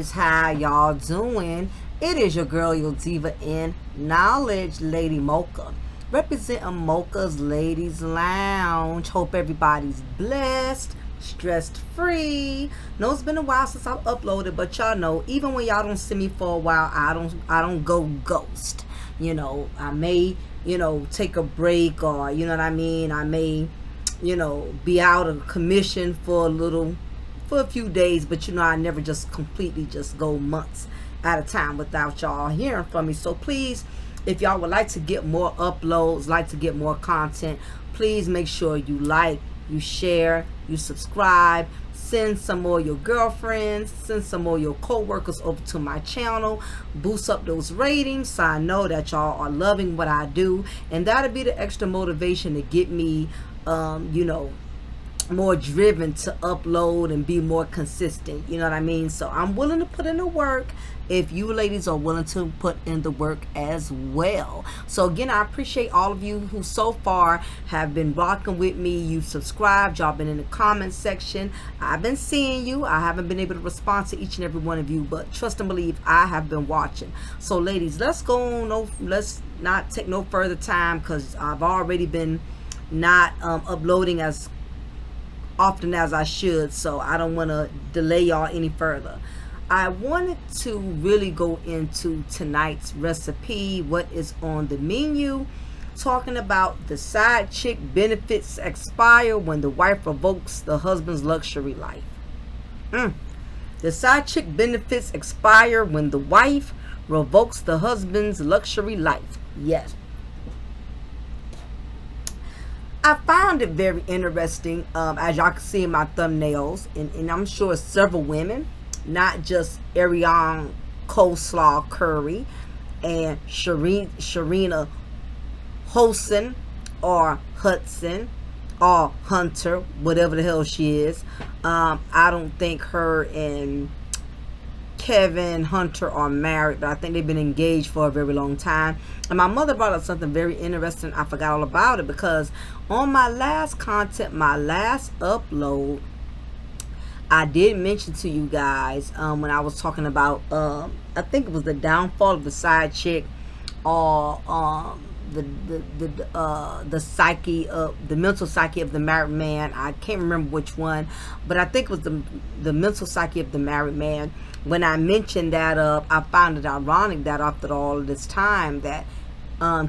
loves, how y'all doing? It is your girl, your diva in knowledge, Lady Mocha, representing Mocha's Ladies Lounge. Hope everybody's blessed, stressed free. Know it's been a while since I've uploaded, but y'all know even when y'all don't see me for a while, I don't go ghost. I may take a break, or what I mean. I may be out of commission for a few days, but I never just completely just go months at a time without y'all hearing from me. So please, if y'all would like to get more uploads, like to get more content, please make sure you like, you share, you subscribe, send some more of your girlfriends, send some more of your co-workers over to my channel, boost up those ratings so I know that y'all are loving what I do, and that'll be the extra motivation to get me more driven to upload and be more consistent. You know what I mean? So I'm willing to put in the work if you ladies are willing to put in the work as well. So again, I appreciate all of you who so far have been rocking with me. You've subscribed, y'all been in the comment section. I've been seeing you. I haven't been able to respond to each and every one of you, but trust and believe I have been watching. So ladies, let's go on. Let's not take no further time, because I've already been not uploading as often as I should, so I don't want to delay y'all any further. I wanted to really go into tonight's recipe, what is on the menu, talking about the side chick benefits expire when the wife revokes the husband's luxury life. The side chick benefits expire when the wife revokes the husband's luxury life. Yes. I found it very interesting, as y'all can see in my thumbnails, and I'm sure several women, not just Ariane Coleslaw Curry and Sharina Hudson or Hudson or Hunter, whatever the hell she is. I don't think her and Kevin Hunter are married, but I think they've been engaged for a very long time. And my mother brought up something very interesting. I forgot all about it, because on my last content, my last upload, I did mention to you guys when I was talking about I think it was the downfall of the side chick, or the psyche of the mental psyche of the married man. I can't remember which one, but I think it was the mental psyche of the married man. When I mentioned that I found it ironic that after all of this time that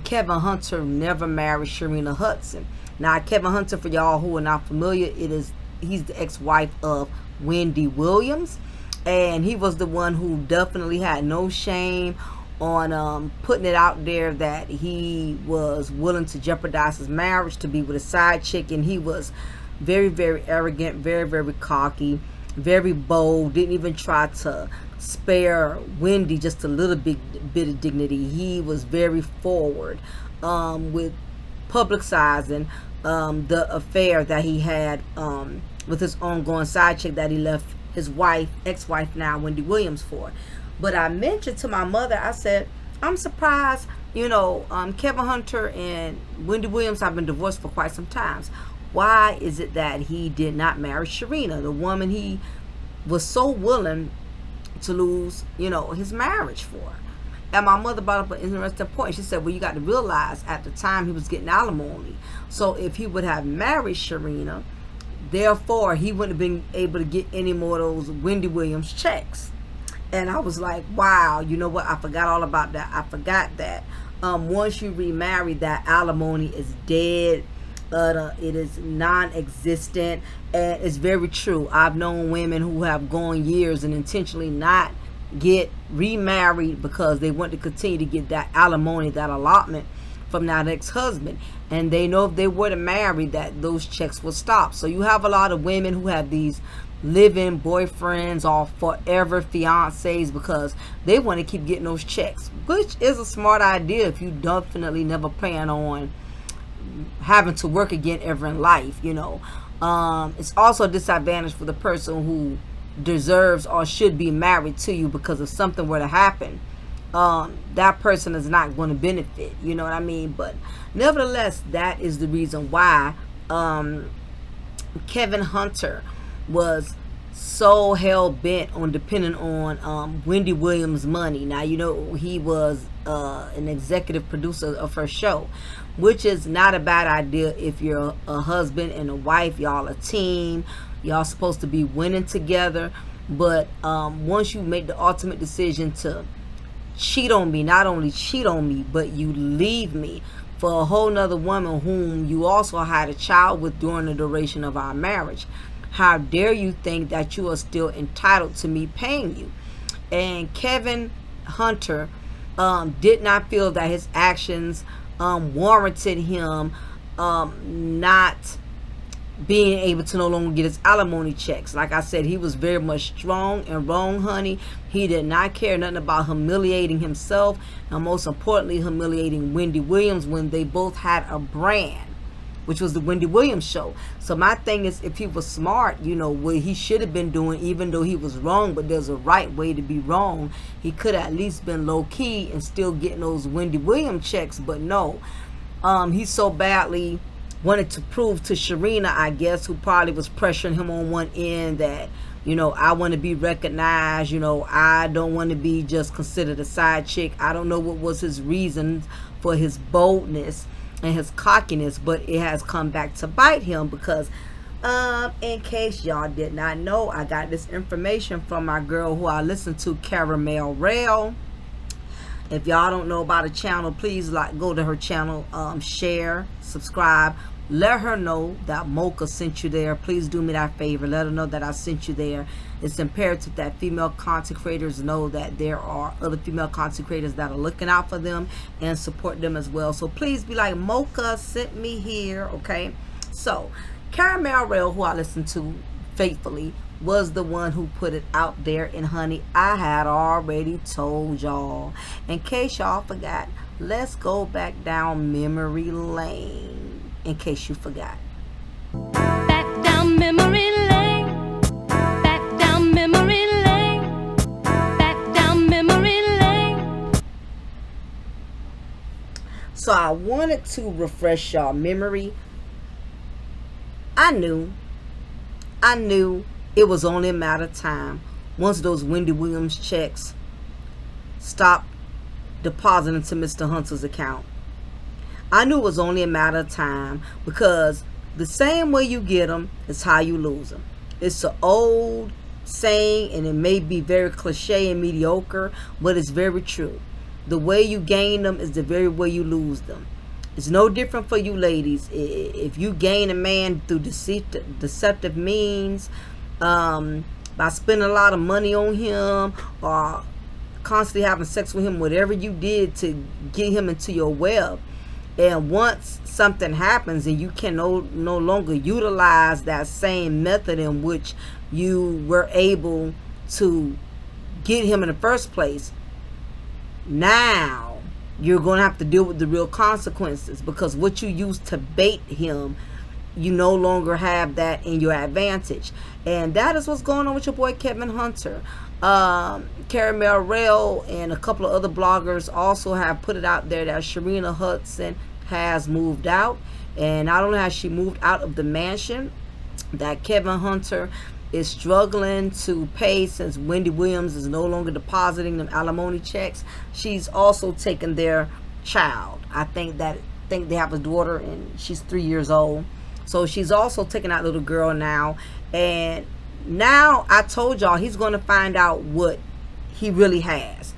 Kevin Hunter never married Sharina Hudson. Now, Kevin Hunter, for y'all who are not familiar, he's the ex-wife of Wendy Williams, and he was the one who definitely had no shame on putting it out there that he was willing to jeopardize his marriage to be with a side chick. And he was very, very arrogant, very, very cocky, very bold, didn't even try to spare Wendy just a little bit of dignity. He was very forward with publicizing the affair that he had with his ongoing side chick that he left his ex-wife now, Wendy Williams, for. But I mentioned to my mother, I said, I'm surprised, Kevin Hunter and Wendy Williams have been divorced for quite some time. Why is it that he did not marry Sharina, the woman he was so willing to lose, his marriage for? And my mother brought up an interesting point. She said, well, you got to realize at the time he was getting alimony. So if he would have married Sharina, therefore he wouldn't have been able to get any more of those Wendy Williams checks. And I was like, wow, you know what? I forgot all about that. I forgot that once you remarry, that alimony is dead. It is non-existent, and it's very true. I've known women who have gone years and intentionally not get remarried because they want to continue to get that alimony, that allotment from that ex-husband, and they know if they were to marry, that those checks will stop. So you have a lot of women who have these live-in boyfriends or forever fiancés because they want to keep getting those checks, which is a smart idea if you definitely never plan on having to work again ever in life. It's also a disadvantage for the person who deserves or should be married to you, because if something were to happen, that person is not going to benefit, you know what I mean? But nevertheless, that is the reason why Kevin Hunter was so hell bent on depending on Wendy Williams' money. Now, you know, he was an executive producer of her show, which is not a bad idea if you're a husband and a wife. Y'all a team. Y'all supposed to be winning together. But once you make the ultimate decision to cheat on me, not only cheat on me, but you leave me for a whole nother woman whom you also had a child with during the duration of our marriage, how dare you think that you are still entitled to me paying you? And Kevin Hunter did not feel that his actions warranted him not being able to no longer get his alimony checks. Like I said, he was very much strong and wrong, honey. He did not care nothing about humiliating himself, and most importantly, humiliating Wendy Williams when they both had a brand, which was the Wendy Williams show. So my thing is, if he was smart, you know, what he should have been doing, even though he was wrong, but there's a right way to be wrong, he could have at least been low-key and still getting those Wendy Williams checks. But no, he so badly wanted to prove to Sharina, I guess, who probably was pressuring him on one end, that, you know, I want to be recognized, you know, I don't want to be just considered a side chick. I don't know what was his reason for his boldness and his cockiness, but it has come back to bite him because in case y'all did not know, I got this information from my girl who I listen to, Caramel Rail. If y'all don't know about the channel, please go to her channel, share, subscribe. Let her know that Mocha sent you there. Please do me that favor. Let her know that I sent you there. It's imperative that female content creators know that there are other female content creators that are looking out for them and support them as well. So please be like, Mocha sent me here, okay? So Caramel Rail, who I listen to faithfully, was the one who put it out there. And honey, I had already told y'all. In case y'all forgot, let's go back down memory lane. In case you forgot. Back down memory lane. Back down memory lane. Back down memory lane. So I wanted to refresh y'all memory. I knew it was only a matter of time once those Wendy Williams checks stopped depositing to Mr. Hunter's account. I knew it was only a matter of time, because the same way you get them is how you lose them. It's an old saying, and it may be very cliche and mediocre, but it's very true. The way you gain them is the very way you lose them. It's no different for you ladies. If you gain a man through deceptive means, by spending a lot of money on him or constantly having sex with him, whatever you did to get him into your web, and once something happens and you can no longer utilize that same method in which you were able to get him in the first place, now you're going to have to deal with the real consequences, because what you used to bait him, you no longer have that in your advantage. And that is what's going on with your boy Kevin Hunter. Caramel Rail and a couple of other bloggers also have put it out there that Sharina Hudson has moved out. And not only has she moved out of the mansion that Kevin Hunter is struggling to pay, since Wendy Williams is no longer depositing them alimony checks, she's also taken their child. I think they have a daughter and she's 3 years old. So she's also taking that little girl now. And now I told y'all he's going to find out what he really has,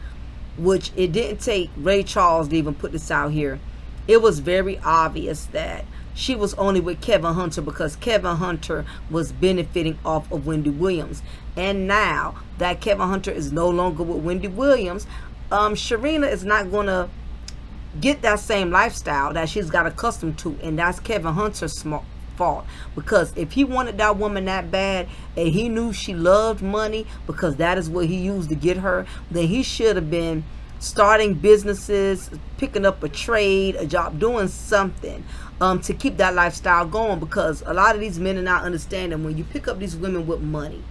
which it didn't take Ray Charles to even put this out here. It was very obvious that she was only with Kevin Hunter because Kevin Hunter was benefiting off of Wendy Williams. And now that Kevin Hunter is no longer with Wendy Williams, Sharina is not going to get that same lifestyle that she's got accustomed to. And that's Kevin Hunter's fault, because if he wanted that woman that bad and he knew she loved money, because that is what he used to get her, then he should have been starting businesses, picking up a trade, a job, doing something to keep that lifestyle going. Because a lot of these men are not understanding, when you pick up these women with money,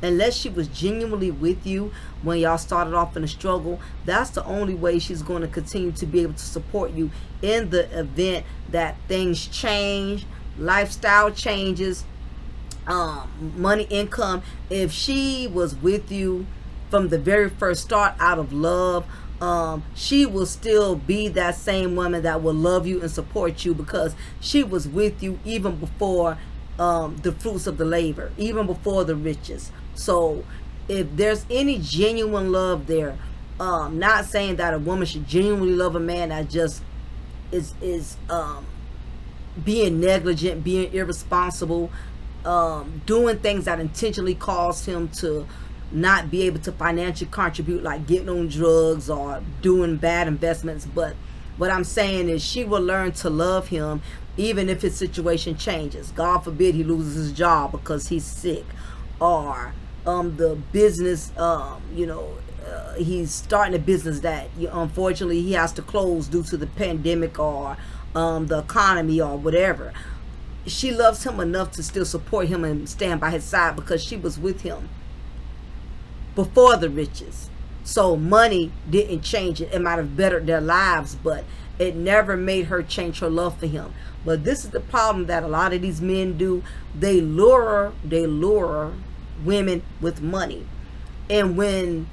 unless she was genuinely with you when y'all started off in a struggle, that's the only way she's going to continue to be able to support you in the event that things change, lifestyle changes, money, income. If she was with you from the very first start out of love, she will still be that same woman that will love you and support you, because she was with you even before the fruits of the labor, even before the riches. So if there's any genuine love there, not saying that a woman should genuinely love a man that just is being negligent, being irresponsible, doing things that intentionally cause him to not be able to financially contribute, like getting on drugs or doing bad investments. But what I'm saying is she will learn to love him even if his situation changes. God forbid he loses his job because he's sick, or the business, he's starting a business that unfortunately he has to close due to the pandemic, or the economy, or whatever. She loves him enough to still support him and stand by his side because she was with him before the riches. So money didn't change it. It might have bettered their lives, but it never made her change her love for him. But this is the problem that a lot of these men do. They lure women with money. And when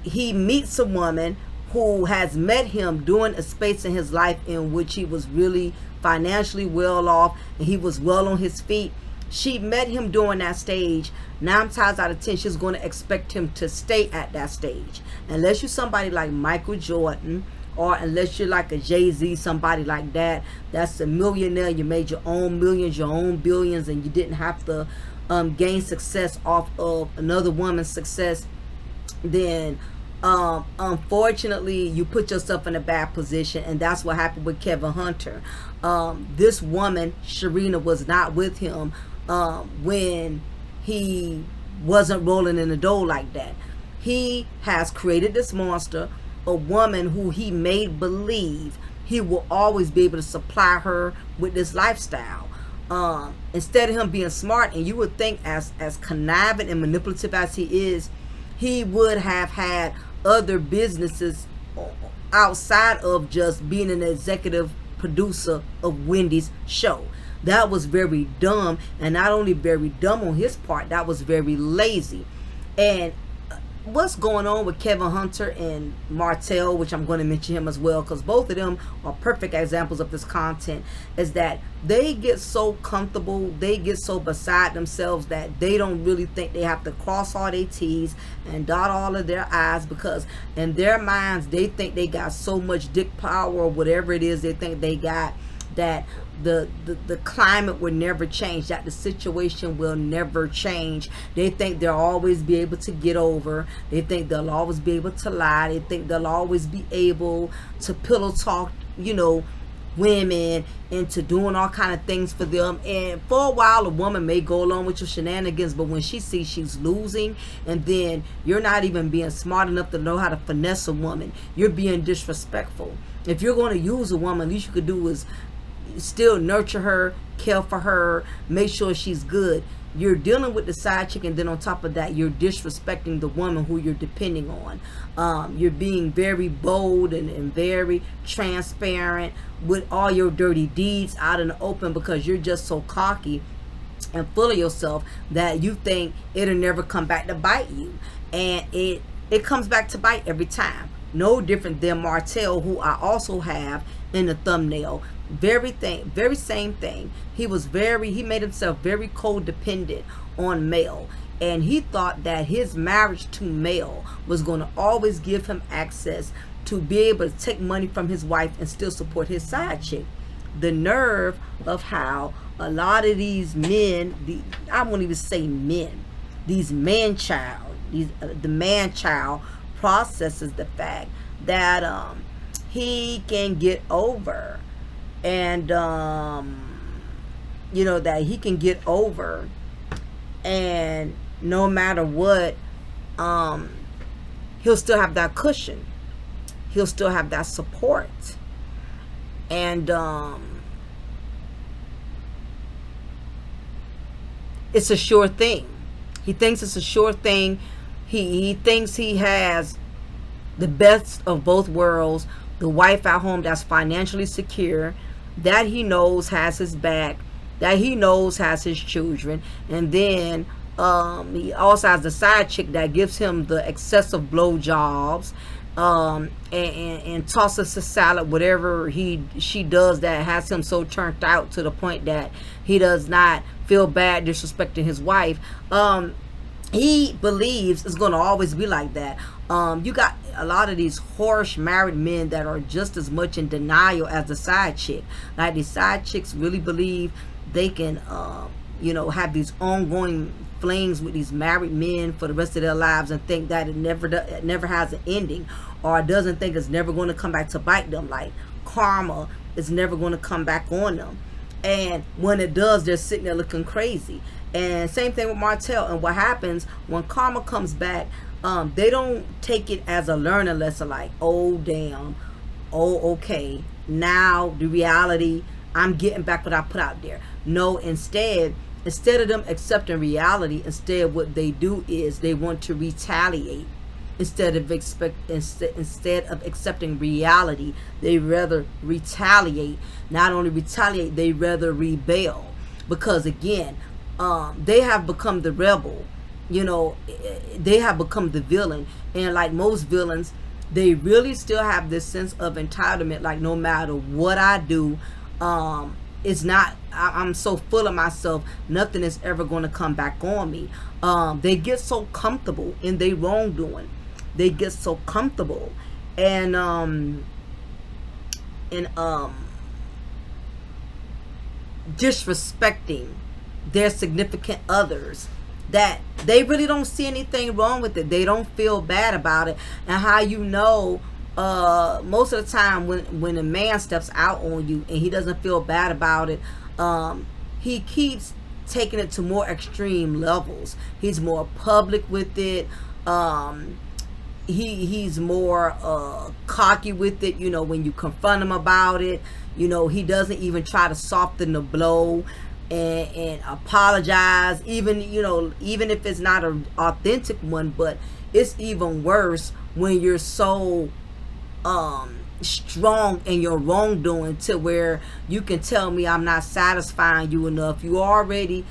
he meets a woman who has met him during a space in his life in which he was really financially well off and he was well on his feet, she met him during that stage, 9 times out of 10 she's going to expect him to stay at that stage. Unless you're somebody like Michael Jordan, or unless you're like a Jay-Z, somebody like that, that's a millionaire, you made your own millions, your own billions, and you didn't have to gain success off of another woman's success, then unfortunately you put yourself in a bad position. And that's what happened with Kevin Hunter. This woman, Sharina, was not with him when he wasn't rolling in the dough like that. He has created this monster, a woman who he made believe he will always be able to supply her with this lifestyle. Instead of him being smart, and you would think as conniving and manipulative as he is, he would have had other businesses outside of just being an executive producer of Wendy's show. That was very dumb, and not only very dumb on his part, that was very lazy. And what's going on with Kevin Hunter and Martell, which I'm going to mention him as well, because both of them are perfect examples of this content, is that they get so comfortable, they get so beside themselves that they don't really think they have to cross all their T's and dot all of their I's, because in their minds they think they got so much dick power or whatever it is they think they got, that the climate will never change, that the situation will never change. They think they'll always be able to get over. They think they'll always be able to lie. They think they'll always be able to pillow talk, women into doing all kind of things for them. And for a while a woman may go along with your shenanigans, but when she sees she's losing, and then you're not even being smart enough to know how to finesse a woman, you're being disrespectful. If you're going to use a woman, least you could do is still nurture her, care for her, make sure she's good. You're dealing with the side chick, and then on top of that, you're disrespecting the woman who you're depending on. You're being very bold and very transparent with all your dirty deeds out in the open, because you're just so cocky and full of yourself that you think it'll never come back to bite you. And it comes back to bite every time. No different than Martell, who I also have in the thumbnail. Very same thing. He made himself very codependent on Mel, and he thought that his marriage to Mel was going to always give him access to be able to take money from his wife and still support his side chick. The nerve of how a lot of these men, I won't even say men, these man-child, the man-child processes the fact that he can get over, and that he can get over, and no matter what, he'll still have that cushion, he'll still have that support. And it's a sure thing. He thinks it's a sure thing. He thinks he has the best of both worlds, the wife at home that's financially secure, that he knows has his back, that he knows has his children, and then he also has the side chick that gives him the excessive blowjobs, and tosses the salad, whatever she does that has him so turned out to the point that he does not feel bad disrespecting his wife. He believes it's going to always be like that. You got a lot of these harsh married men that are just as much in denial as the side chick. Like, these side chicks really believe they can, have these ongoing flings with these married men for the rest of their lives, and think that it never has an ending, or doesn't think it's never going to come back to bite them. Like, karma is never going to come back on them, and when it does, they're sitting there looking crazy. And same thing with Martell. And what happens when karma comes back, they don't take it as a learning lesson, like, oh damn, oh okay, now the reality, I'm getting back what I put out there. No, instead of them accepting reality, instead what they do is they want to retaliate. Instead of accepting reality, they rather retaliate. Not only retaliate, they rather rebel, because again, they have become the rebel. They have become the villain. And like most villains, they really still have this sense of entitlement. Like, no matter what I do, it's not, I'm so full of myself, nothing is ever going to come back on me. They get so comfortable in their wrongdoing. They get so comfortable and disrespecting their significant others, that they really don't see anything wrong with it. They don't feel bad about it. And how most of the time when a man steps out on you and he doesn't feel bad about it, he keeps taking it to more extreme levels. He's more public with it. He's more cocky with it. When you confront him about it, he doesn't even try to soften the blow and apologize, even if it's not an authentic one. But it's even worse when you're so strong in your wrongdoing, to where you can tell me I'm not satisfying you enough. You already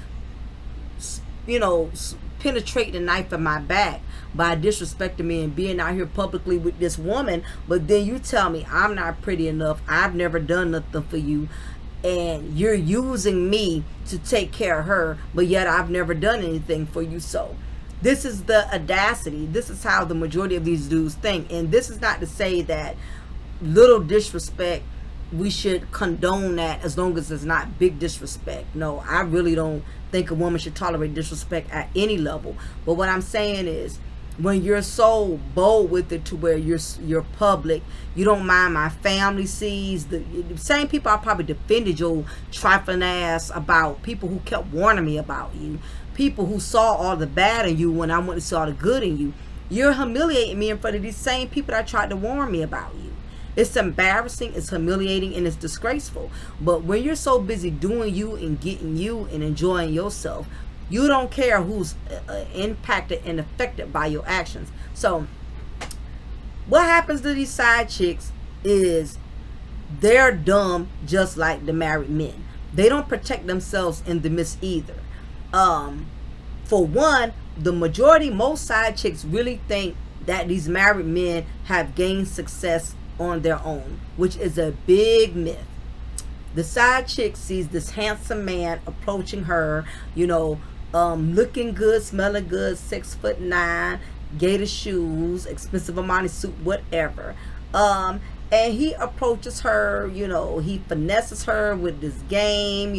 penetrate the knife in my back by disrespecting me and being out here publicly with this woman, but then you tell me I'm not pretty enough, I've never done nothing for you, and you're using me to take care of her, but yet I've never done anything for you. So this is the audacity. This is how the majority of these dudes think. And this is not to say that little disrespect, we should condone that, as long as it's not big disrespect. No, I really don't think a woman should tolerate disrespect at any level. But what I'm saying is, when you're so bold with it to where you're public, you don't mind my family sees, the same people I probably defended your trifling ass about, people who kept warning me about you, people who saw all the bad in you when I went to see all the good in you. You're humiliating me in front of these same people that tried to warn me about you. It's embarrassing, it's humiliating, and it's disgraceful. But when you're so busy doing you and getting you and enjoying yourself, you don't care who's impacted and affected by your actions. So what happens to these side chicks is they're dumb, just like the married men. They don't protect themselves in the midst either. For one, the majority, most side chicks really think that these married men have gained success on their own, which is a big myth. The side chick sees this handsome man approaching her, looking good, smelling good, 6'9", gator shoes, expensive Armani suit, whatever. And he approaches her, he finesses her with this game,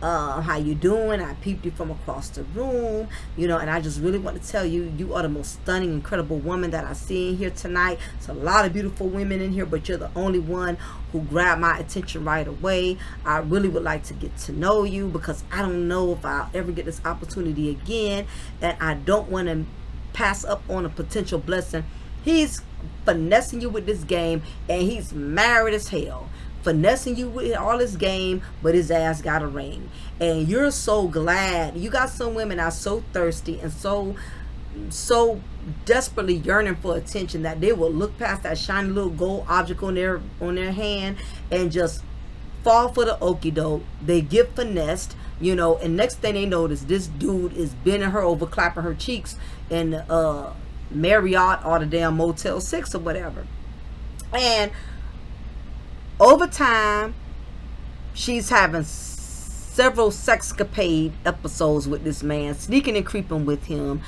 how you doing? I peeped you from across the room, and I just really want to tell you, you are the most stunning, incredible woman that I see in here tonight. It's a lot of beautiful women in here, but you're the only one who grabbed my attention right away. I really would like to get to know you, because I don't know if I'll ever get this opportunity again, and I don't want to pass up on a potential blessing. He's finessing you with this game, and he's married as hell, finessing you with all his game, but his ass got a ring. And you're so glad. You got some women are so thirsty and so desperately yearning for attention that they will look past that shiny little gold object on their hand and just fall for the okie doke. They get finessed, you know, and next thing they notice, this dude is bending her over, clapping her cheeks in Marriott or the damn Motel 6 or whatever. And over time, she's having several sexcapade episodes with this man, sneaking and creeping with him.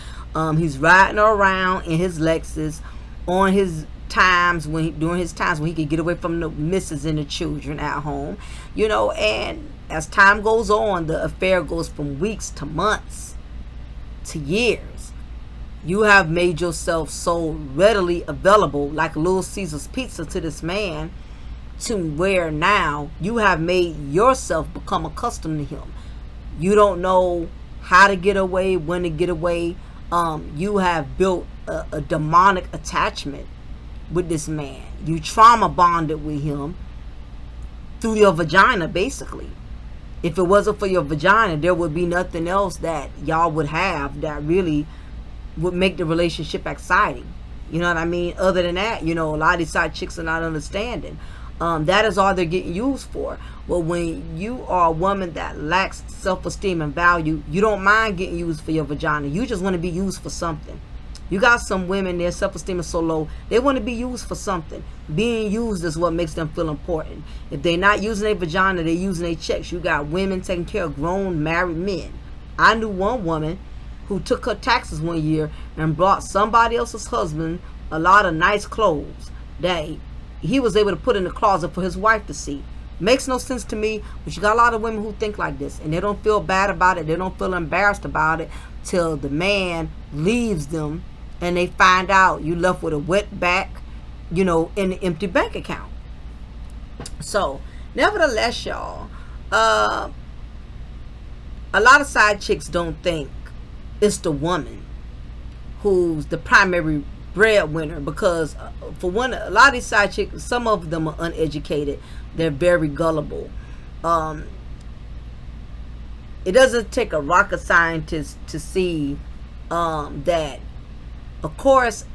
He's riding around in his Lexus on his times during his times when he could get away from the missus and the children at home, you know. And as time goes on, the affair goes from weeks to months to years. You have made yourself so readily available, like Little Caesar's Pizza, to this man, to where now you have made yourself become accustomed to him. You don't know how to get away, when to get away. You have built a demonic attachment with this man. You trauma bonded with him through your vagina, basically. If it wasn't for your vagina, there would be nothing else that y'all would have that really would make the relationship exciting. You know what I mean? Other than that, you know, a lot of these side chicks are not understanding. That is all they're getting used for. Well, when you are a woman that lacks self-esteem and value, you don't mind getting used for your vagina. You just want to be used for something. You got some women, their self-esteem is so low, they want to be used for something. Being used is what makes them feel important. If they're not using their vagina, they're using their checks. You got women taking care of grown married men. I knew one woman who took her taxes one year and brought somebody else's husband a lot of nice clothes that he was able to put in the closet for his wife to see. Makes no sense to me, but you got a lot of women who think like this, and they don't feel bad about it. They don't feel embarrassed about it till the man leaves them and they find out you left with a wet back, you know, in an empty bank account. So nevertheless, y'all, a lot of side chicks don't think it's the woman who's the primary breadwinner, because for one, a lot of these side chicks, some of them are uneducated. They're very gullible. It doesn't take a rocket scientist to see that, of course,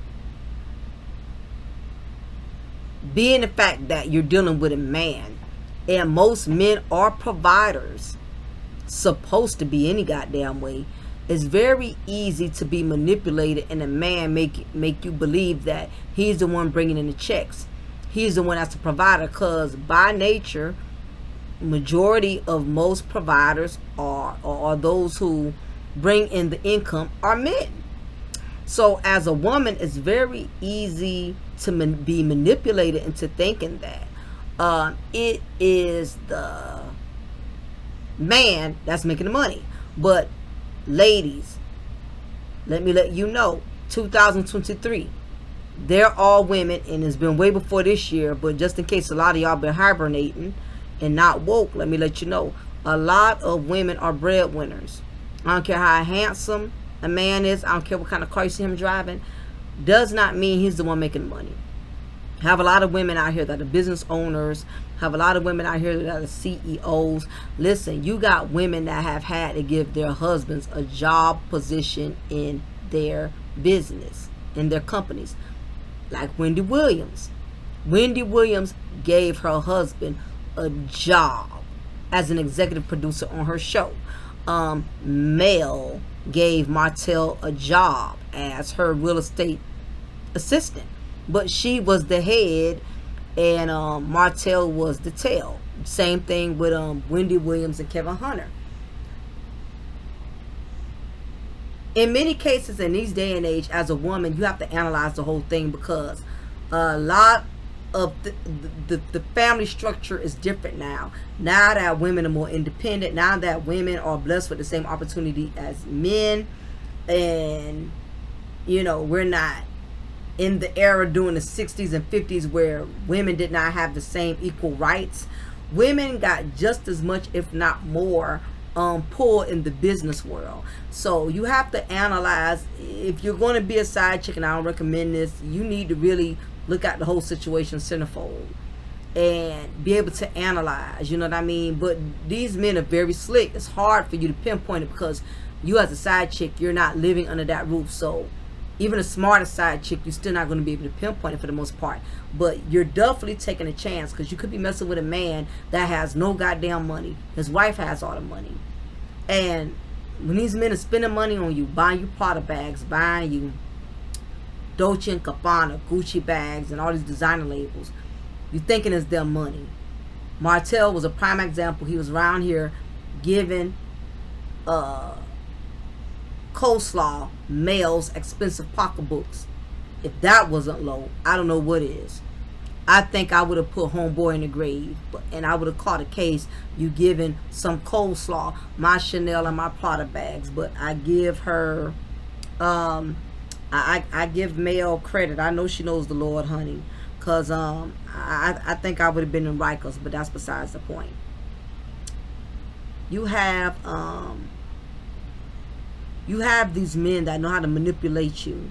being the fact that you're dealing with a man, and most men are providers, supposed to be any goddamn way, it's very easy to be manipulated, and a man make you believe that he's the one bringing in the checks. He's the one that's the provider, because by nature, majority of most providers are those who bring in the income are men. So as a woman, it's very easy to be manipulated into thinking that it is the man that's making the money. But ladies, let me let you know, 2023, they're all women, and it's been way before this year, but just in case a lot of y'all been hibernating and not woke, let me let you know, a lot of women are breadwinners. I don't care how handsome a man is, I don't care what kind of car you see him driving, does not mean he's the one making money. Have a lot of women out here that are business owners, have a lot of women out here that are CEOs. Listen, you got women that have had to give their husbands a job position in their business, in their companies. Like Wendy Williams. Wendy Williams gave her husband a job as an executive producer on her show. Mel gave Martell a job as her real estate assistant, but she was the head and Martell was the tail. Same thing with Wendy Williams and Kevin Hunter. In many cases in these day and age, as a woman, you have to analyze the whole thing, because a lot of the family structure is different now. Now that women are more independent, now that women are blessed with the same opportunity as men, and you know, we're not in the era during the 60s and 50s where women did not have the same equal rights. Women got just as much, if not more, pull in the business world. So you have to analyze. If you're going to be a side chick, and I don't recommend this, you need to really look at the whole situation centerfold and be able to analyze, you know what I mean? But these men are very slick. It's hard for you to pinpoint it, because you as a side chick, you're not living under that roof. So Even a smarter side chick, you're still not going to be able to pinpoint it for the most part. But you're definitely taking a chance, because you could be messing with a man that has no goddamn money. His wife has all the money. And when these men are spending money on you, buying you Prada bags, buying you Dolce & Gabbana, Gucci bags, and all these designer labels, you're thinking it's their money. Martell was a prime example. He was around here giving coleslaw males expensive pocketbooks. If that wasn't low, I don't know what is. I think I would have put homeboy in the grave, and I would have caught a case. You giving some coleslaw, my Chanel and my Prada bags. But I give her, I give Mel credit. I know she knows the Lord, honey, cause I think I would have been in Rikers, but that's besides the point. You have these men that know how to manipulate you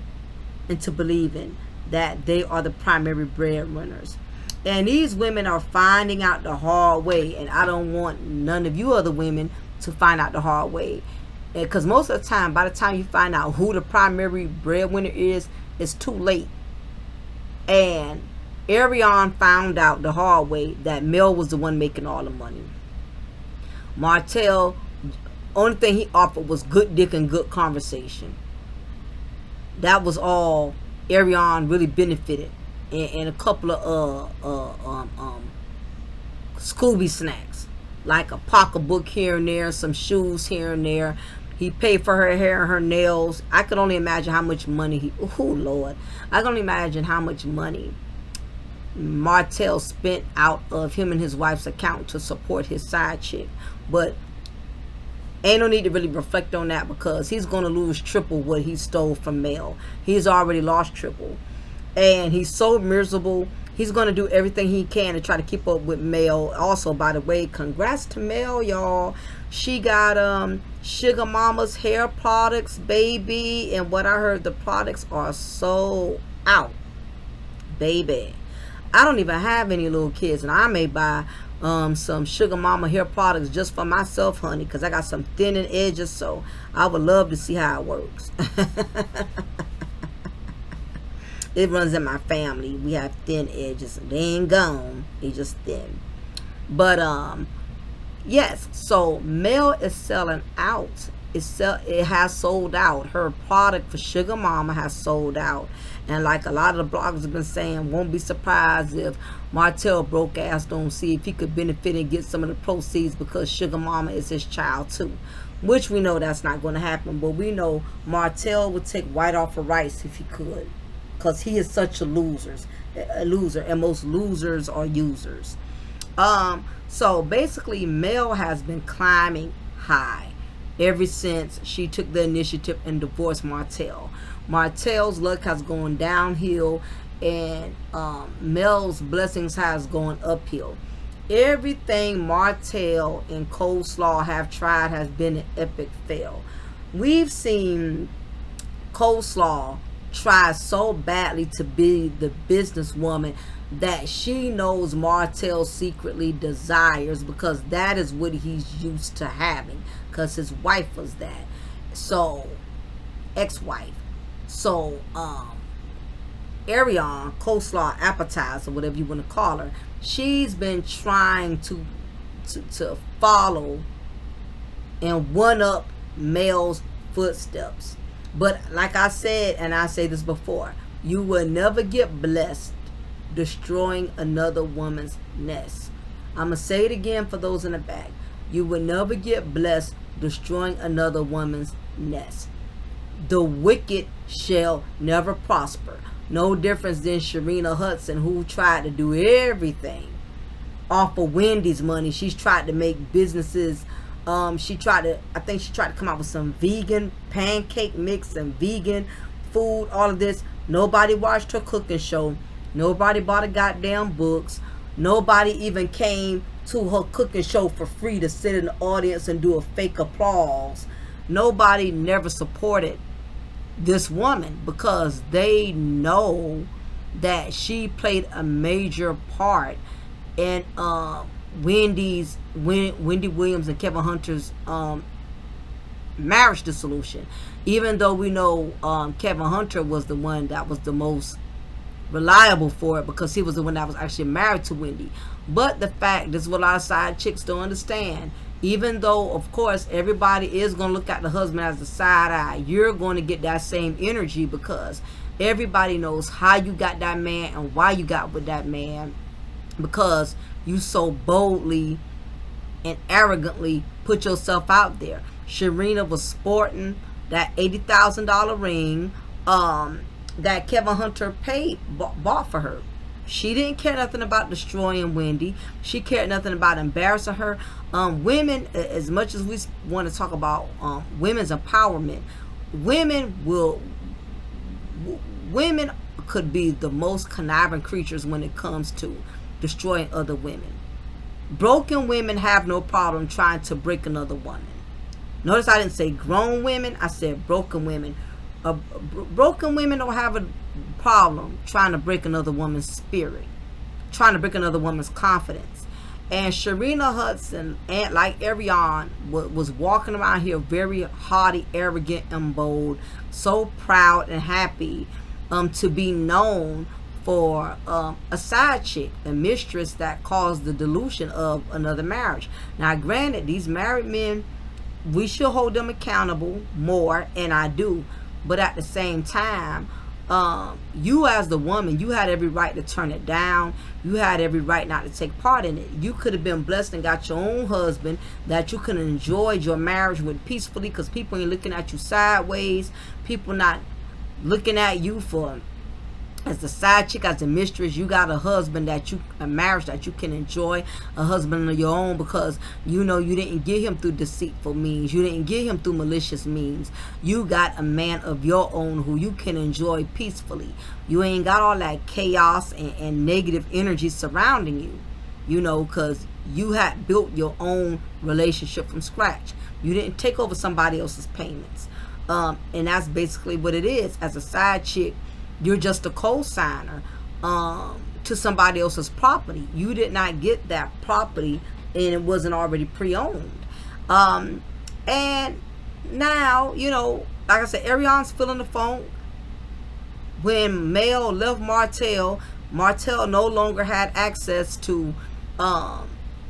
into believing that they are the primary breadwinners. And these women are finding out the hard way. And I don't want none of you other women to find out the hard way. Because most of the time, by the time you find out who the primary breadwinner is, it's too late. And Ariane found out the hard way that Mel was the one making all the money. Martell, only thing he offered was good dick and good conversation. That was all Ariane really benefited, and a couple of Scooby snacks, like a pocketbook here and there, some shoes here and there. He paid for her hair and her nails. I could only imagine how much money oh Lord, I can only imagine how much money Martell spent out of him and his wife's account to support his side chick. But ain't no need to really reflect on that, because he's going to lose triple what he stole from Mel. He's already lost triple. And he's so miserable. He's going to do everything he can to try to keep up with Mel. Also, by the way, congrats to Mel, y'all. She got Sugar Mama's hair products, baby. And what I heard, the products are sold out, baby. I don't even have any little kids, and I may buy some Sugar Mama hair products just for myself, honey, because I got some thinning edges, so I would love to see how it works. It runs in my family. We have thin edges. They ain't gone. They just thin. But yes, so Mel is selling out. It has sold out. Her product for Sugar Mama has sold out. And like a lot of the bloggers have been saying, won't be surprised if Martell broke ass don't see if he could benefit and get some of the proceeds, because Sugar Mama is his child too. Which we know that's not going to happen. But we know Martell would take white off of rice if he could, because he is such a loser. And most losers are users. So basically, Mel has been climbing high ever since she took the initiative and divorced Martell. Martell's luck has gone downhill, and Mel's blessings has gone uphill. Everything Martell and Coleslaw have tried has been an epic fail. We've seen Coleslaw try so badly to be the businesswoman that she knows Martell secretly desires, because that is what he's used to having, because his wife was that. So, ex-wife. So, Ariane, Coleslaw Appetizer, whatever you want to call her, she's been trying to follow and one up Mel's footsteps. But like I said, and I say this before, you will never get blessed destroying another woman's nest. I'm going to say it again for those in the back. You will never get blessed destroying another woman's nest. The wicked shall never prosper. No difference than Sharina Hudson, who tried to do everything off of Wendy's money. She's tried to make businesses. I think she tried to come out with some vegan pancake mix and vegan food, all of this. Nobody watched her cooking show. Nobody bought her goddamn books. Nobody even came to her cooking show for free to sit in the audience and do a fake applause. Nobody never supported this woman, because they know that she played a major part in Wendy Williams and Kevin Hunter's marriage dissolution. Even though we know Kevin Hunter was the one that was the most reliable for it, because he was the one that was actually married to Wendy. But the fact, this is what a lot of side chicks don't understand, even though of course everybody is going to look at the husband as the side eye, you're going to get that same energy, because everybody knows how you got that man and why you got with that man, because you so boldly and arrogantly put yourself out there. Sharina was sporting that $80,000 ring that Kevin Hunter bought for her. She didn't care nothing about destroying Wendy. She cared nothing about embarrassing her. Women, as much as we want to talk about women's empowerment, women could be the most conniving creatures when it comes to destroying other women. Broken women have no problem trying to break another woman. Notice I didn't say grown women, I said broken women. Broken women don't have a problem trying to break another woman's spirit, trying to break another woman's confidence. And Sharina Hudson, and like Ariane, was walking around here very haughty, arrogant, and bold, so proud and happy to be known for a side chick, a mistress that caused the delusion of another marriage. Now granted, these married men, we should hold them accountable more, and I do, but at the same time, you as the woman, you had every right to turn it down. You had every right not to take part in it. You could have been blessed and got your own husband that you could have enjoyed your marriage with peacefully, because people ain't looking at you sideways. People not looking at you for as the side chick, as a mistress. You got a husband a marriage that you can enjoy, a husband of your own, because you know you didn't get him through deceitful means, you didn't get him through malicious means. You got a man of your own who you can enjoy peacefully. You ain't got all that chaos and negative energy surrounding you, you know, because you had built your own relationship from scratch. You didn't take over somebody else's payments, and that's basically what it is. As a side chick, you're just a co-signer to somebody else's property. You did not get that property, and it wasn't already pre-owned. And now, you know, like I said, Ariane's filling the phone. When Mel left Martell no longer had access to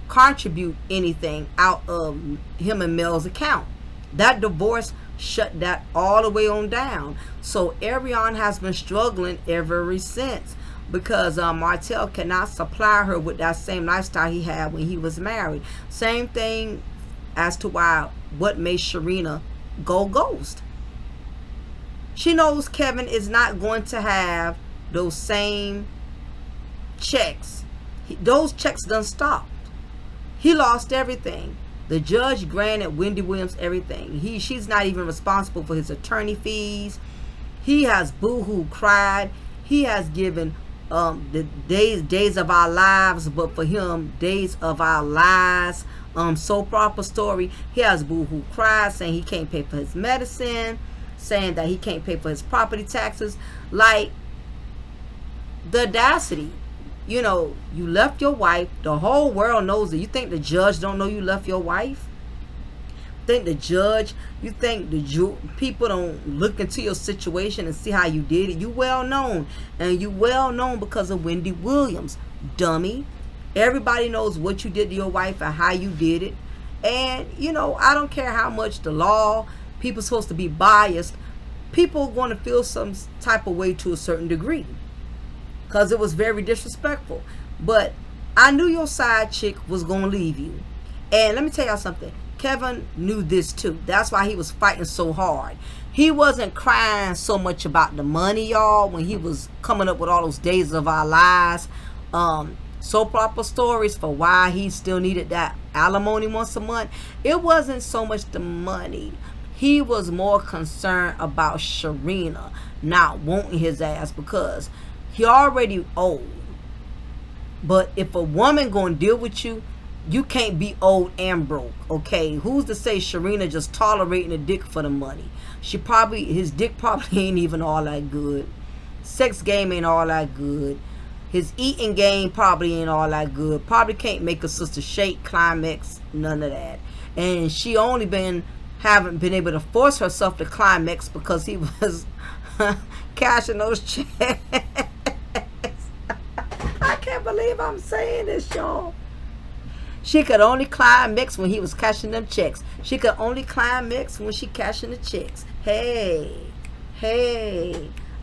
contribute anything out of him and Mel's account. That divorce shut that all the way on down. So Ariane has been struggling ever since, because Martell cannot supply her with that same lifestyle he had when he was married. Same thing as to what made Sharina go ghost. She knows Kevin is not going to have those same checks. Those checks done stopped. He lost everything. The judge granted Wendy Williams everything. She's not even responsible for his attorney fees. He has boo-hoo cried. He has given the days of our lives, but for him, days of our lies. Soap opera story. He has boo-hoo cried, saying he can't pay for his medicine, saying that he can't pay for his property taxes. Like, the audacity. You know, you left your wife. The whole world knows it. You think the judge don't know you left your wife? You think the people don't look into your situation and see how you did it? You well known. And you well known because of Wendy Williams, dummy. Everybody knows what you did to your wife and how you did it. And, you know, I don't care how much the law, people supposed to be biased. People are going to feel some type of way to a certain degree, because it was very disrespectful. But I knew your side chick was going to leave you. And let me tell y'all something. Kevin knew this too. That's why he was fighting so hard. He wasn't crying so much about the money, y'all, when he was coming up with all those days of our lives, soap opera stories for why he still needed that alimony once a month. It wasn't so much the money. He was more concerned about Sharina not wanting his ass, because he already old. But if a woman gonna deal with you, you can't be old and broke, okay? Who's to say Sharina just tolerating a dick for the money? His dick probably ain't even all that good. Sex game ain't all that good. His eating game probably ain't all that good. Probably can't make a sister shake, climax, none of that. And she only been haven't been able to force herself to climax because he was cashing those checks. I can't believe I'm saying this, y'all. She could only climax when he was cashing them checks. She could only climax when she cashing the checks. Hey,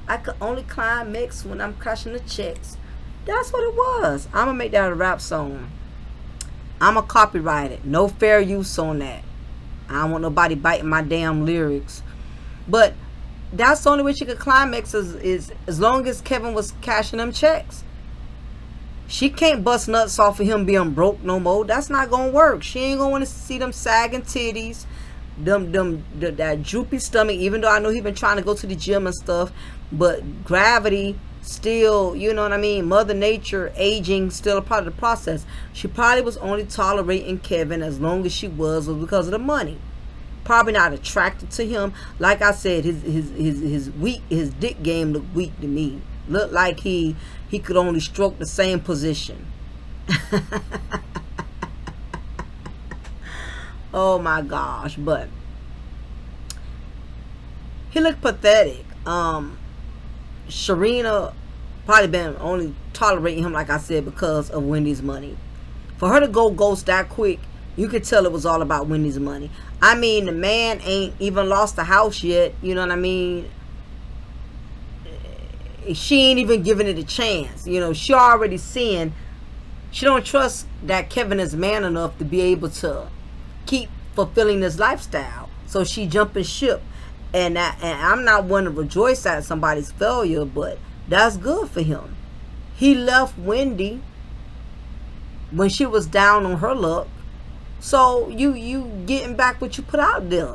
I could only climax when I'm cashing the checks. That's what it was. I'm going to make that a rap song. I'm going to copyright it. No fair use on that. I don't want nobody biting my damn lyrics. But that's the only way she could climax is as long as Kevin was cashing them checks. She can't bust nuts off of him being broke no more. That's not gonna work. She ain't gonna want to see them sagging titties, that droopy stomach. Even though I know he been trying to go to the gym and stuff, but gravity still, you know what I mean. Mother Nature, aging, still a part of the process. She probably was only tolerating Kevin as long as she was because of the money. Probably not attracted to him. Like I said, his dick game looked weak to me. Looked like he could only stroke the same position. Oh my gosh. But he looked pathetic. Sharina probably been only tolerating him, like I said, because of Wendy's money. For her to go ghost that quick, you could tell it was all about Wendy's money. I mean, the man ain't even lost the house yet. You know what I mean? She ain't even giving it a chance. You know, she already seeing, she don't trust that Kevin is man enough to be able to keep fulfilling this lifestyle. So she jumping ship. And I'm not one to rejoice at somebody's failure, but that's good for him. He left Wendy when she was down on her luck. So you getting back what you put out there.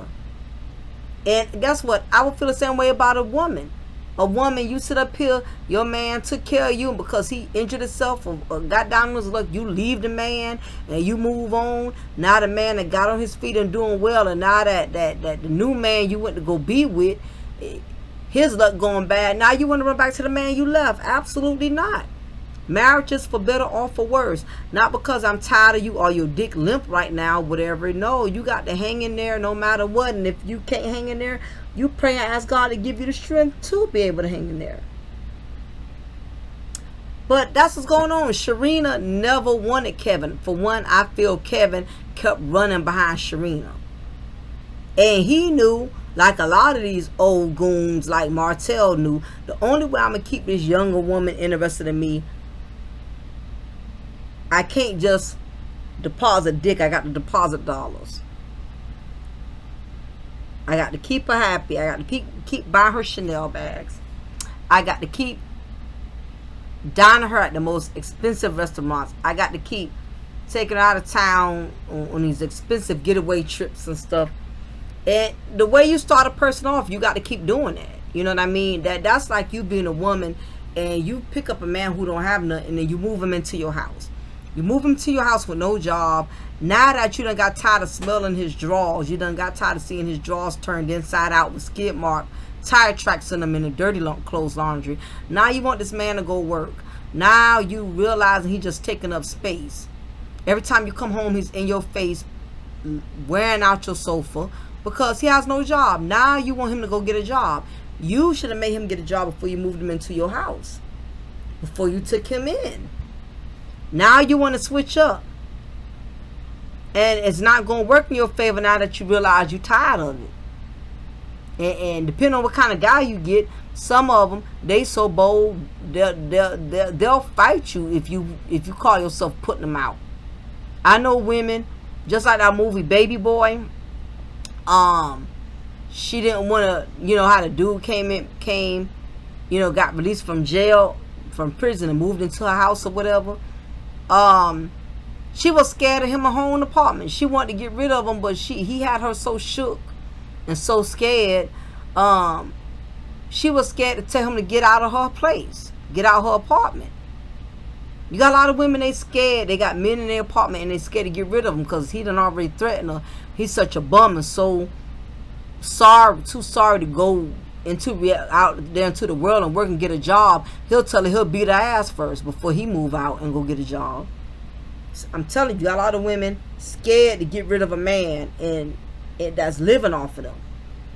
And guess what? I would feel the same way about a woman. A woman, you sit up here, your man took care of you because he injured himself or got down on his luck. You leave the man and you move on. Now the man that got on his feet and doing well, and now that the new man you went to go be with, his luck going bad. Now you want to run back to the man you left? Absolutely not. Marriage is for better or for worse. Not because I'm tired of you or your dick limp right now, whatever. No, you got to hang in there no matter what. And if you can't hang in there, you pray and ask God to give you the strength to be able to hang in there. But that's what's going on. Sharina never wanted Kevin. For one, I feel Kevin kept running behind Sharina. And he knew, like a lot of these old goons like Martell knew, the only way I'm going to keep this younger woman interested in me, I can't just deposit dick. I got to deposit dollars. I got to keep her happy. I got to keep buying her Chanel bags. I got to keep dining her at the most expensive restaurants. I got to keep taking her out of town on these expensive getaway trips and stuff. And the way you start a person off, you got to keep doing that. You know what I mean? That's like you being a woman and you pick up a man who don't have nothing and then you move him into your house. You move him to your house with no job. Now that you done got tired of smelling his drawers, you done got tired of seeing his drawers turned inside out with skid mark tire tracks in them in the dirty clothes laundry. Now you want this man to go work. Now you realizing he just taking up space. Every time you come home, he's in your face, wearing out your sofa because he has no job. Now you want him to go get a job. You should have made him get a job before you moved him into your house, before you took him in. Now you want to switch up. And it's not going to work in your favor now that you realize you're tired of it. And depending on what kind of guy you get, some of them, they so bold, they'll fight you if you call yourself putting them out. I know women, just like that movie Baby Boy. She didn't want to, you know, how the dude came, you know, got released from jail, from prison, and moved into her house or whatever. She was scared of him in her own apartment. She wanted to get rid of him, but he had her so shook and so scared. She was scared to tell him to get out of her place, get out of her apartment. You got a lot of women, they scared. They got men in their apartment and they scared to get rid of him because he done already threatened her. He's such a bum and so too sorry to go out there into the world and work and get a job. He'll tell her he'll beat her ass first before he move out and go get a job. I'm telling you, got a lot of women scared to get rid of a man, and that's living off of them,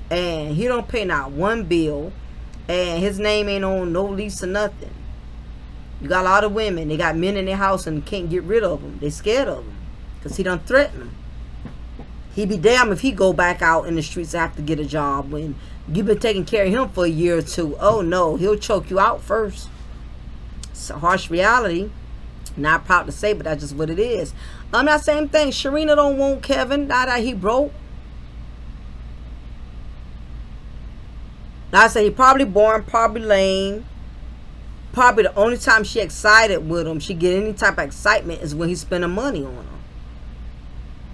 and he don't pay not one bill, and his name ain't on no lease or nothing. You got a lot of women, they got men in their house and can't get rid of them. They scared of him because he done threatened them. He be damned if he go back out in the streets and have to get a job when you've been taking care of him for a year or two. Oh no, he'll choke you out first. It's a harsh reality. Not proud to say, but that's just what it is. That same thing. Sharina don't want Kevin. Now that he broke. Now I say he probably boring, probably lame. Probably the only time she excited with him, she get any type of excitement is when he spending money on her.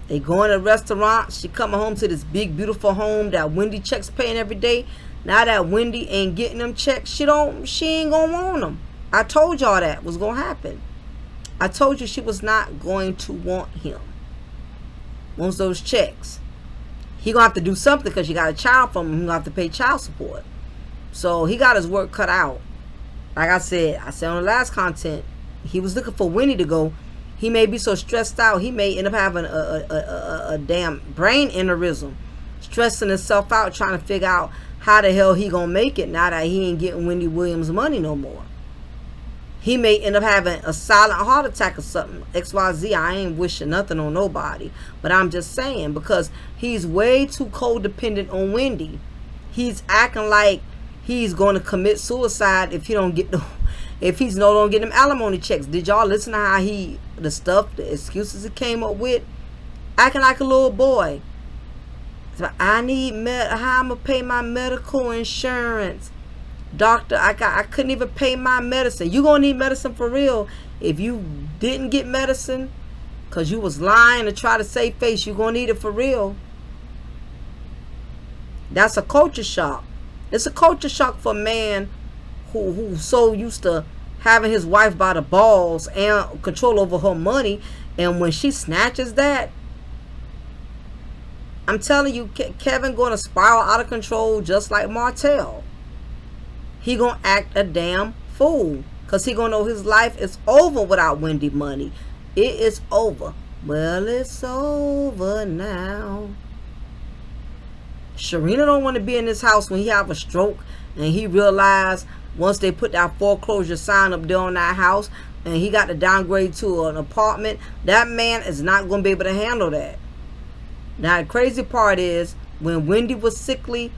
They going to restaurants. She coming home to this big, beautiful home that Wendy checks paying every day. Now that Wendy ain't getting them checks, she ain't gonna want them. I told y'all that was gonna happen. I told you she was not going to want him. Once those checks. He gonna have to do something because you got a child from him. He gonna have to pay child support. So he got his work cut out. Like I said on the last content, he was looking for Wendy to go. He may be so stressed out, he may end up having a damn brain aneurysm. Stressing himself out, trying to figure out how the hell he gonna make it now that he ain't getting Wendy Williams money no more. He may end up having a silent heart attack or something. XYZ, I ain't wishing nothing on nobody. But I'm just saying, because he's way too codependent on Wendy. He's acting like he's going to commit suicide if he don't get if he's no longer getting them alimony checks. Did y'all listen to how the excuses he came up with? Acting like a little boy. So I need how I'm going to pay my medical insurance. Doctor, I couldn't even pay my medicine. You gonna need medicine for real. If you didn't get medicine because you was lying to try to save face, you gonna need it for real. That's a culture shock. It's a culture shock for a man who's so used to having his wife by the balls and control over her money, and when she snatches that, I'm telling you, Kevin gonna spiral out of control just like Martell. He gonna act a damn fool because he gonna know his life is over without Wendy money. It is over. Well, it's over now. Sharina don't want to be in this house when he have a stroke and he realize once they put that foreclosure sign up there on that house and he got to downgrade to an apartment, that man is not going to be able to handle that. Now the crazy part is when Wendy was sickly,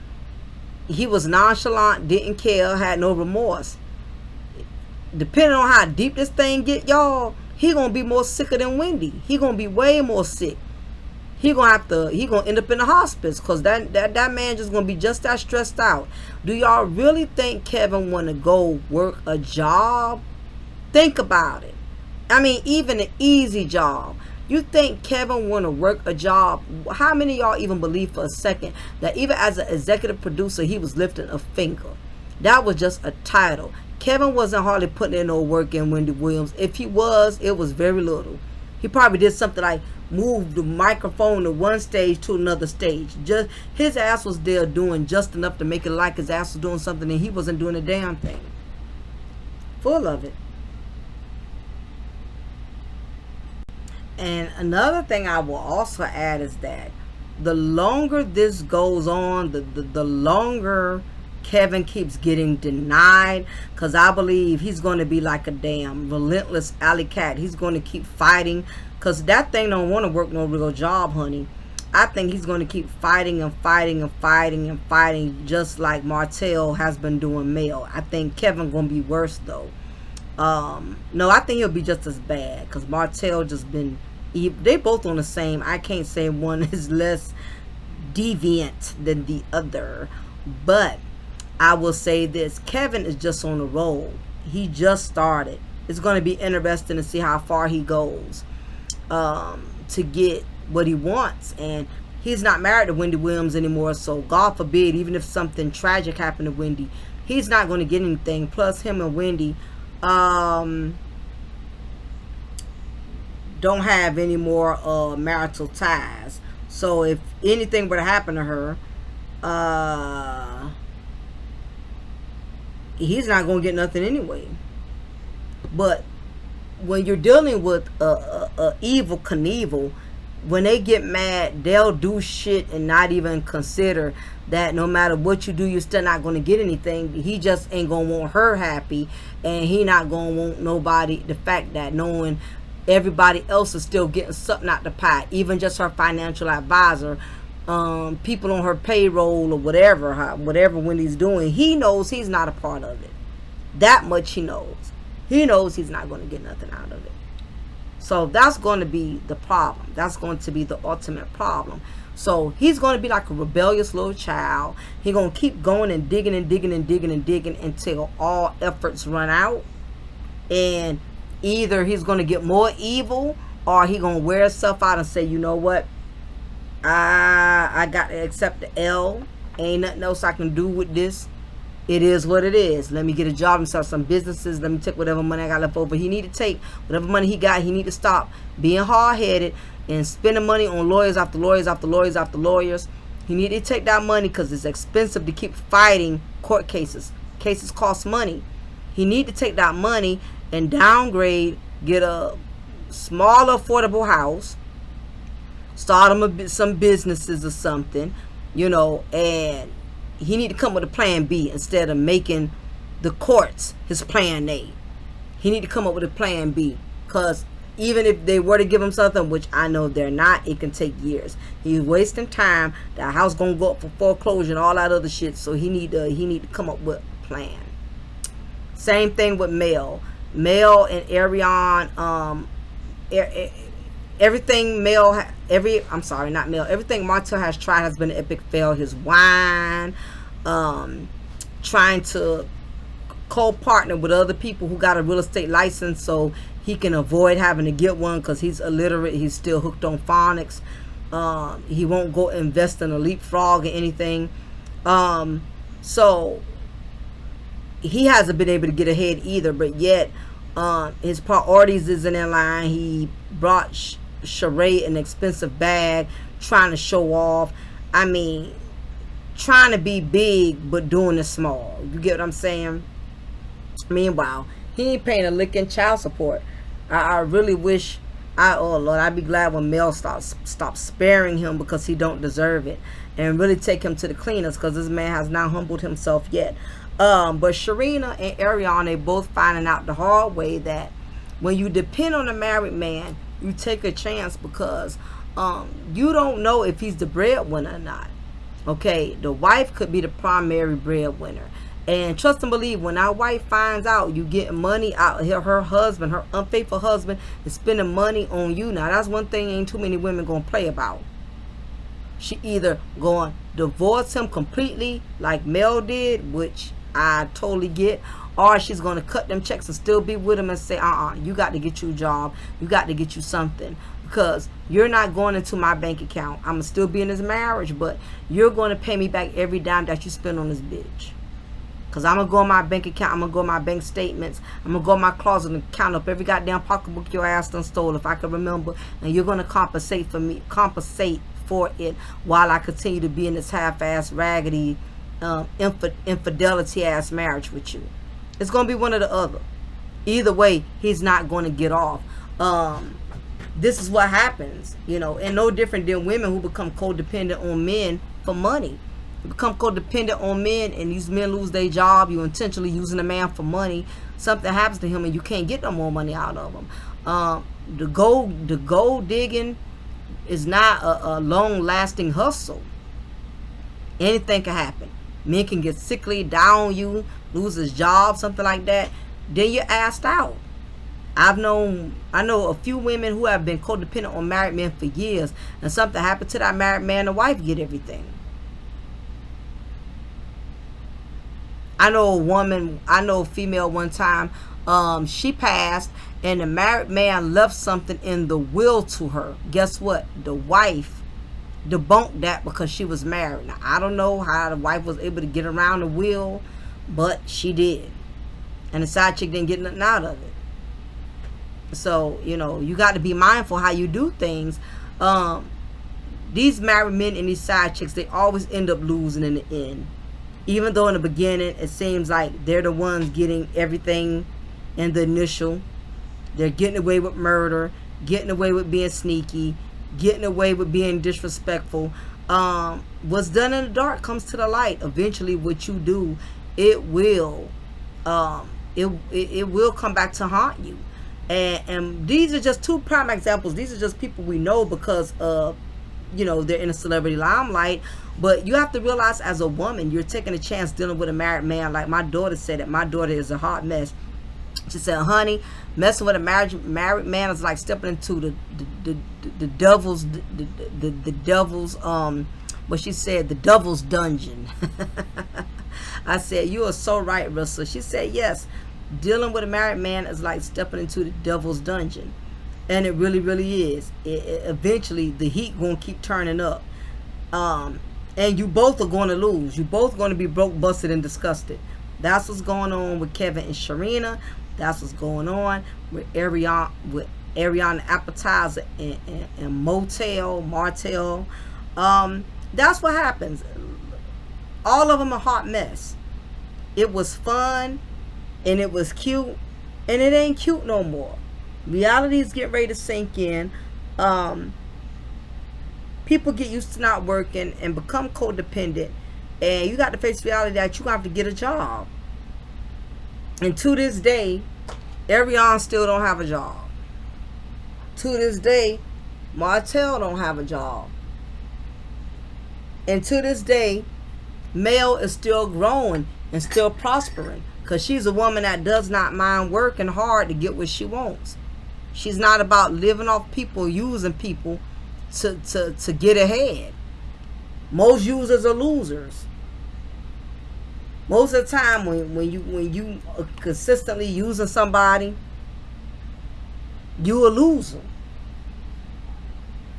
he was nonchalant, didn't care, had no remorse. Depending on how deep this thing get, y'all, he gonna be more sicker than Wendy. He gonna be way more sick. He gonna end up in the hospice because that man just gonna be just that stressed out. Do y'all really think Kevin wanna go work a job? Think about it. I mean, even an easy job. You think Kevin want to work a job? How many of y'all even believe for a second that even as an executive producer, he was lifting a finger? That was just a title. Kevin wasn't hardly putting in no work in Wendy Williams. If he was, it was very little. He probably did something like move the microphone to one stage to another stage. Just his ass was there doing just enough to make it like his ass was doing something and he wasn't doing a damn thing. Full of it. And another thing I will also add is that the longer this goes on, the longer Kevin keeps getting denied, because I believe he's going to be like a damn relentless alley cat. He's going to keep fighting because that thing don't want to work no real job, honey. I think he's going to keep fighting and fighting and fighting and fighting just like Martell has been doing Mel. I think Kevin going to be worse though. No, I think he'll be just as bad because Martell just been, they both on the same. I can't say one is less deviant than the other, but I will say this: Kevin is just on the roll. He just started. It's going to be interesting to see how far he goes to get what he wants. And he's not married to Wendy Williams anymore, so God forbid, even if something tragic happened to Wendy, he's not going to get anything. Plus him and Wendy don't have any more marital ties, so if anything were to happen to her, he's not going to get nothing anyway. But when you're dealing with evil Knievel, when they get mad, they'll do shit and not even consider that no matter what you do, you're still not going to get anything. He just ain't going to want her happy, and he not going to want nobody, the fact that knowing everybody else is still getting something out the pie, even just her financial advisor, people on her payroll or whatever when he's doing, he knows he's not a part of it. That much he knows. He knows he's not going to get nothing out of it. So that's going to be the problem. That's going to be the ultimate problem. So he's going to be like a rebellious little child. He's going to keep going and digging and digging and digging and digging until all efforts run out. And either he's going to get more evil, or he's going to wear himself out and say, you know what? I got to accept the L. Ain't nothing else I can do with this. It is what it is. Let me get a job and start some businesses. Let me take whatever money I got left over. He need to take whatever money he got. He need to stop being hard-headed and spending money on lawyers after lawyers after lawyers after lawyers. He need to take that money because it's expensive to keep fighting court cases. Cases cost money. He need to take that money and downgrade, get a smaller affordable house, start him some businesses or something, you know, and he need to come with a plan B instead of making the courts his plan A. He need to come up with a plan B, because even if they were to give him something, which I know they're not, it can take years. He's wasting time. The house gonna go up for foreclosure and all that other shit. So he need to come up with a plan. Same thing with Mel. Mel and Ariane, everything everything Martel has tried has been an epic fail. His wine, trying to co-partner with other people who got a real estate license so he can avoid having to get one because he's illiterate. He's still hooked on phonics. He won't go invest in a leapfrog or anything. So he hasn't been able to get ahead either, but yet his priorities isn't in line. He brought Sheree an expensive bag, trying to show off. I mean, trying to be big but doing it small. You get what I'm saying? Meanwhile, he ain't paying a lick in child support. I really wish, oh Lord, I'd be glad when Mel stops sparing him because he don't deserve it, and really take him to the cleaners, because this man has not humbled himself yet. But Sharina and Ariane, they both finding out the hard way that when you depend on a married man, you take a chance, because you don't know if he's the breadwinner or not. Okay, the wife could be the primary breadwinner. And trust and believe, when our wife finds out you getting money out here, her husband, her unfaithful husband, is spending money on you. Now, that's one thing ain't too many women gonna play about. She either going to divorce him completely like Mel did, which I totally get, or she's going to cut them checks and still be with him and say, you got to get you a job. You got to get you something, because you're not going into my bank account. I'm going to still be in this marriage, but you're going to pay me back every dime that you spend on this bitch. Because I'm going to go in my bank account. I'm going to go in my bank statements. I'm going to go in my closet and count up every goddamn pocketbook your ass done stole, if I can remember. And you're going to compensate for it while I continue to be in this half-ass, raggedy, infidelity-ass marriage with you. It's going to be one or the other. Either way, he's not going to get off. This is what happens, you know, and no different than women who become codependent on men for money. You become codependent on men, and these men lose their job. You intentionally using a man for money. Something happens to him, and you can't get no more money out of him. The gold digging is not a long-lasting hustle. Anything can happen. Men can get sickly, down you, lose his job, something like that. Then you're asked out. I know a few women who have been codependent on married men for years, and something happened to that married man, the wife get everything. I know a female one time, she passed, and the married man left something in the will to her. Guess what? The wife debunked that because she was married. Now, I don't know how the wife was able to get around the will, but she did. And the side chick didn't get nothing out of it. So, you know, you got to be mindful how you do things. These married men and these side chicks, they always end up losing in the end. Even though in the beginning it seems like they're the ones getting everything in the initial. They're getting away with murder, getting away with being sneaky, getting away with being disrespectful. What's done in the dark comes to the light. Eventually, what you do, it will, it will come back to haunt you. And these are just two prime examples. These are just people we know because of, they're in a celebrity limelight. But you have to realize, as a woman, you're taking a chance dealing with a married man. Like my daughter said, that my daughter is a hot mess. She said, honey, messing with a married man is like stepping into the devil's what she said, the devil's dungeon. I said, you are so right, Russell. She said, yes, dealing with a married man is like stepping into the devil's dungeon. And it really, really is. Eventually, the heat going to keep turning up. And you both are going to lose. You both going to be broke, busted, and disgusted. That's what's going on with Kevin and Sharina. That's what's going on with Ariana Appetizer and Martell. That's what happens. All of them a hot mess. It was fun and it was cute, and it ain't cute no more. Reality is getting ready to sink in. People get used to not working and become codependent, and you got to face reality that you have to get a job. And to this day, Ariana still don't have a job. To this day, Martell don't have a job. And to this day, Mel is still growing and still prospering, because she's a woman that does not mind working hard to get what she wants. She's not about living off people, using people to get ahead. Most users are losers. Most of the time, when you are consistently using somebody, you a loser.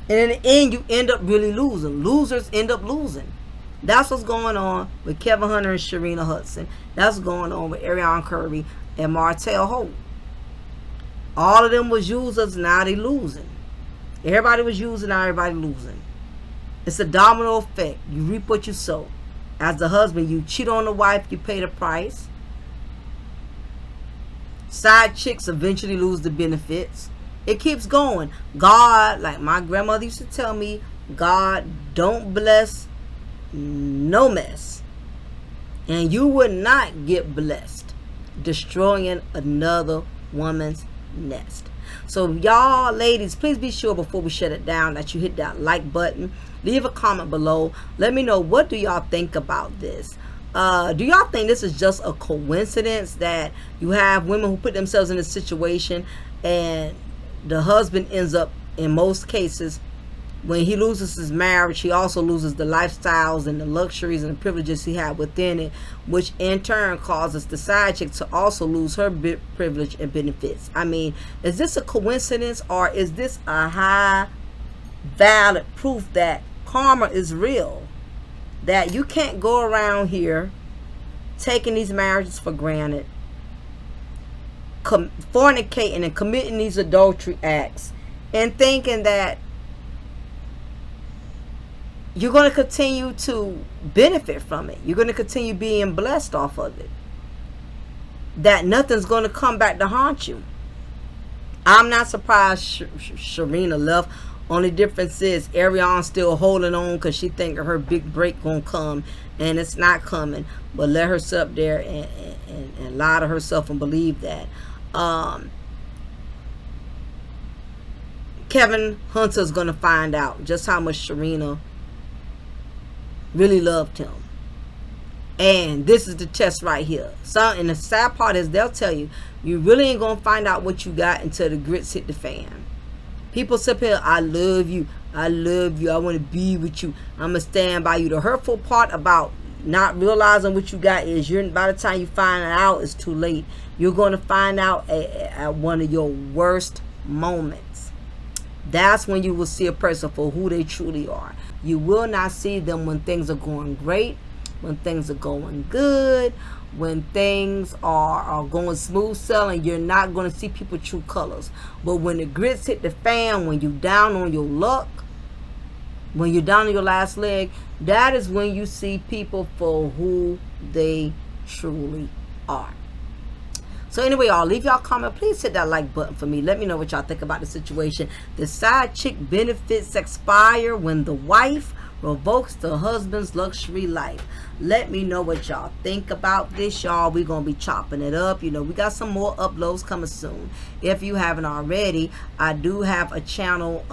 And in the end, you end up really losing. Losers end up losing. That's what's going on with Kevin Hunter and Sharina Hudson. That's what's going on with Ariana Curry and Martell Holt. All of them was users, now they losing. Everybody was using, now everybody losing. It's a domino effect. You reap what you sow. As the husband, you cheat on the wife, you pay the price. Side chicks eventually lose the benefits. It keeps going. God, like my grandmother used to tell me, God don't bless no mess. And you would not get blessed destroying another woman's nest. So y'all ladies, please be sure before we shut it down that you hit that like button. Leave a comment below. Let me know, what do y'all think about this? Do y'all think this is just a coincidence that you have women who put themselves in a situation and the husband ends up, in most cases, when he loses his marriage, he also loses the lifestyles and the luxuries and the privileges he had within it, which in turn causes the side chick to also lose her privilege and benefits? I mean, is this a coincidence, or is this a high valid proof that karma is real? That you can't go around here taking these marriages for granted, fornicating and committing these adultery acts, and thinking that you're going to continue to benefit from it. You're going to continue being blessed off of it. That nothing's going to come back to haunt you. I'm not surprised Sharina left. Only difference is Ariana's still holding on because she thinking her big break gonna come, and it's not coming. But let her sit up there and lie to herself and believe that. Kevin Hunter's gonna find out just how much Sharina really loved him. And this is the test right here. So, and the sad part is they'll tell you, you really ain't gonna find out what you got until the grits hit the fan. People sit here, I love you, I love you, I want to be with you, I'm gonna stand by you. The hurtful part about not realizing what you got is by the time you find it out, it's too late. You're going to find out at one of your worst moments. That's when you will see a person for who they truly are. You will not see them when things are going great, when things are going good, when things are going smooth sailing. You're not going to see people true colors. But when the grits hit the fan, when you're down on your luck, when you're down on your last leg, that is when you see people for who they truly are. So So anyway, y'all, leave y'all comment. Please hit that like button for me. Let me know what y'all think about the situation. The side chick benefits expire when the wife revokes the husband's luxury life. Let me know what y'all think about this, y'all. We're gonna be chopping it up. You know, we got some more uploads coming soon. If you haven't already, I do have a channel,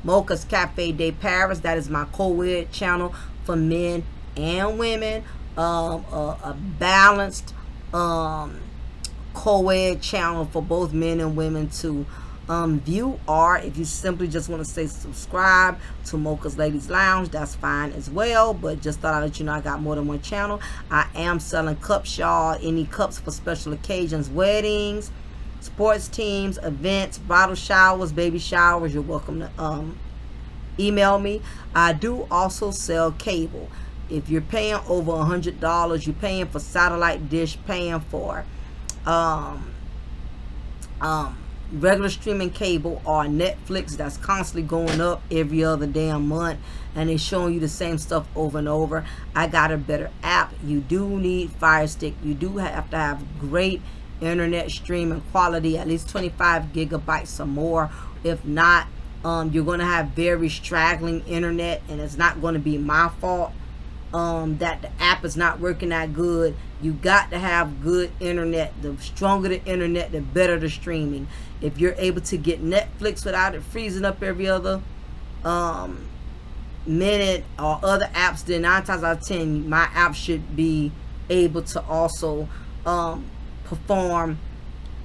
Mocha's Cafe de Paris. That is my co-ed channel for men and women. A balanced co-ed channel for both men and women to view, or if you simply just want to say subscribe to Mocha's Ladies Lounge, that's fine as well. But just thought I'd let you know I got more than one channel. I am selling cups, y'all. Any cups for special occasions, weddings, sports teams, events, bridal showers, baby showers, you're welcome to email me. I do also sell cable. If you're paying over $100, you're paying for satellite dish, paying for regular streaming cable or Netflix that's constantly going up every other damn month, and they're showing you the same stuff over and over. I got a better app. You do need Fire Stick. You do have to have great internet streaming quality, at least 25 gigabytes or more. If not, you're going to have very straggling internet, and it's not going to be my fault that the app is not working that good. You got to have good internet. The stronger the internet, the better the streaming. If you're able to get Netflix without it freezing up every other minute, or other apps, then 9 times out of 10 my app should be able to also perform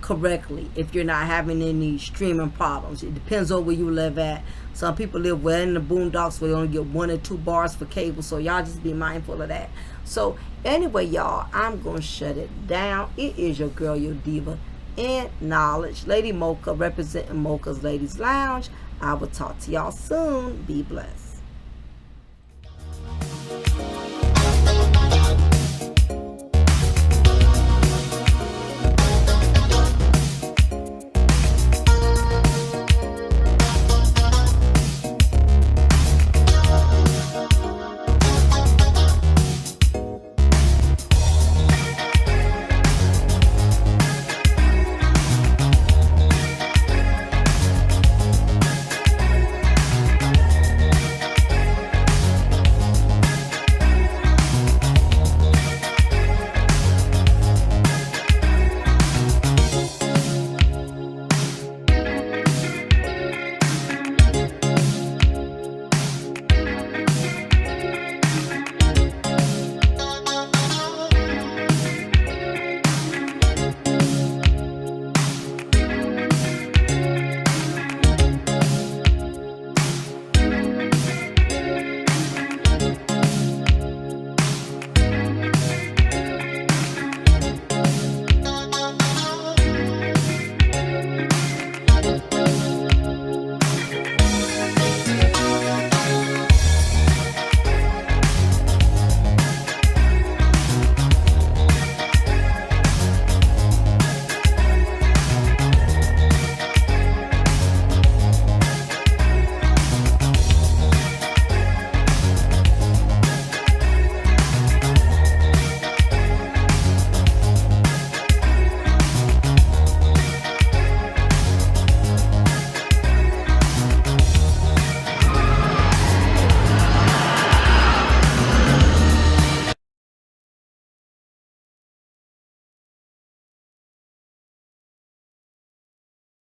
correctly if you're not having any streaming problems. It depends on where you live at. Some people live well in the boondocks where they only get 1 or 2 bars for cable, so y'all just be mindful of that. So anyway, y'all, I'm gonna shut it down. It is your girl, your diva in knowledge, Lady Mocha, representing Mocha's Ladies Lounge. I will talk to y'all soon. Be blessed.